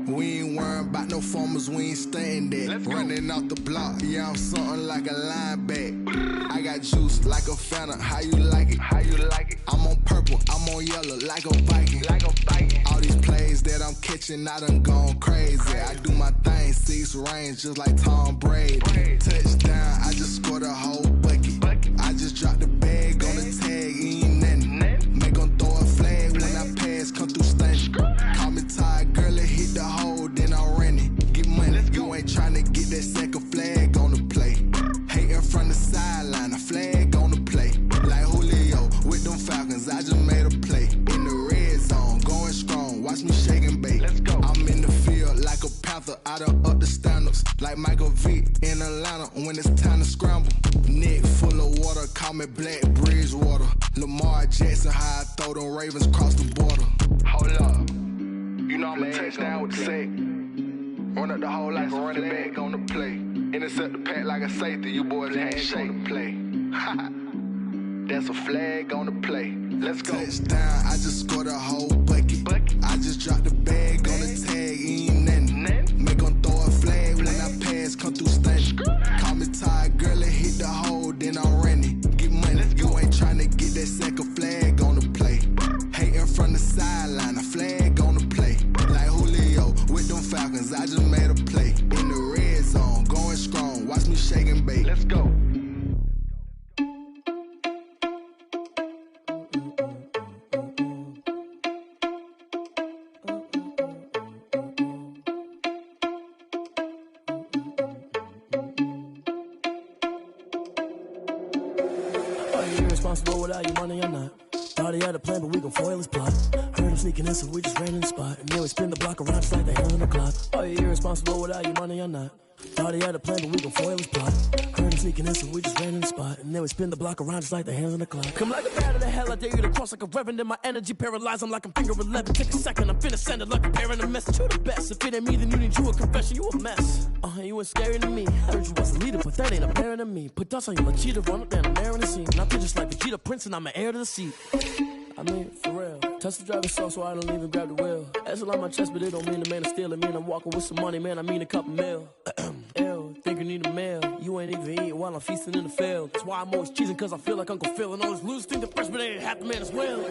We ain't worrying about no formers, we ain't staying there. Running off the block, yeah, I'm something like a lineback. I got juice like a Fanta, how you like it? How you like it? I'm on purple, I'm on yellow, like a Viking. Like a Viking. All these plays that I'm catching, I done gone crazy. I do my thing, 6 range, just like Tom Brady. Touchdown, I just scored a whole bucket. I just dropped the bag on the tag, ain't nothing. Make 'em throw a flag when I pass, come through stunning. Call me tired, girl, and hit the hole, then I'm running. Get money, you ain't tryna get that second flag on the play. Hating from the sideline, a flag on the play. Like Julio with them Falcons, I just made a play. In the red zone, going strong, watch me shake and bake. Let's go. I'm in the field like a Panther, I done up the standards. Like Michael Vick in Atlanta when it's time to scramble. Neck full of water, call me Black Bridgewater. Lamar Jackson, how I throw them Ravens cross the border. Hold up. You know I'm a touchdown with the sack. Run up the hole like a running back on the play. Intercept the pack like a safety. You boys can't shake the play. That's a flag on the play. Let's go. Touchdown, I just scored a whole bucket. I just dropped the bag on the tag, ain't nothing. Make 'em throw a flag when I pass, come through stunning. Call me tired, girl, and hit the hole, then I'm running. Get money, you ain't tryna get that second flag on the play. Hating from the sideline, a flag on the play. Like Julio with them Falcons, I just made a play. In the red zone, going strong, watch me shake and bake. Let's go. Irresponsible without your money or not. Thought he had a plan, but we gon' foil his plot. Heard him sneaking in, so we just ran in the spot. And then we spin the block around just like the hell in the clock. Are you irresponsible without your money or not? Thought he had a plan, but we gon' foil his plot. Heard him sneaking in, so we just ran in the spot. And then we spin the block around just like the hands on the clock. Come like a bat of the hell, I dare you to cross like a reverend. In my energy paralyzed, I'm like I'm finger 11. Take a second, I'm finna send it like a parent a message. You the best, if it ain't me, then you need you a confession. You a mess, you ain't scary to me. Heard you was a leader, but that ain't apparent to me. Put dust on you like cheetah, run up down, I'm airing the scene. Not just like Vegeta Prince, and I'm an heir to the seat. I mean, for real. Touch the driver's soft, so I don't even grab the wheel. That's on my chest, but it don't mean the man is stealing. Mean I'm walking with some money, man, I mean a couple mil. Ew, think you need a meal. You ain't even eating while I'm feasting in the field. That's why I'm always cheesing, cause I feel like Uncle Phil. And all those losers think the freshman ain't half the man as well.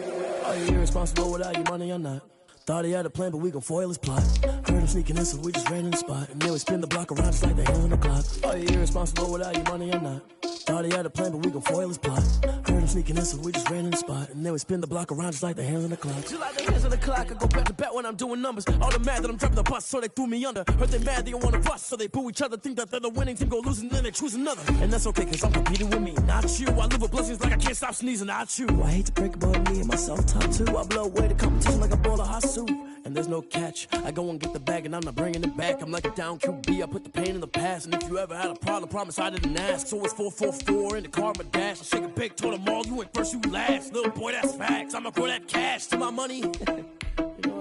Are you irresponsible without your money or not? Thought he had a plan, but we gon' foil his plot. Heard him sneaking in, so we just ran in the spot. And then we spin the block around just like the hell in the clock. Are you irresponsible without your money or not? Thought he had a plan, but we gon' foil his plot. Heard him sneaking in, so we just ran in the spot. And then we spin the block around just like the hands on the clock. Just like the hands on the clock, I go back to back when I'm doing numbers. All the mad that I'm driving the bus, so they threw me under. Heard they mad, they don't wanna bust, so they boo each other. Think that they're the winning team, go losing, then they choose another. And that's okay, cause I'm competing with me, not you. I live with blessings like I can't stop sneezing, not you. I hate to break about me and my self-talk too. I blow away the competition like a bowl of hot soup. And there's no catch. I go and get the bag and I'm not bringing it back. I'm like a down QB, I put the pain in the past. And if you ever had a problem, promise I didn't ask. So it's 444 in the car, my dash. I shake a big, told them all, you went first, you last. Little boy, that's facts. I'ma grow that cash to my money. You know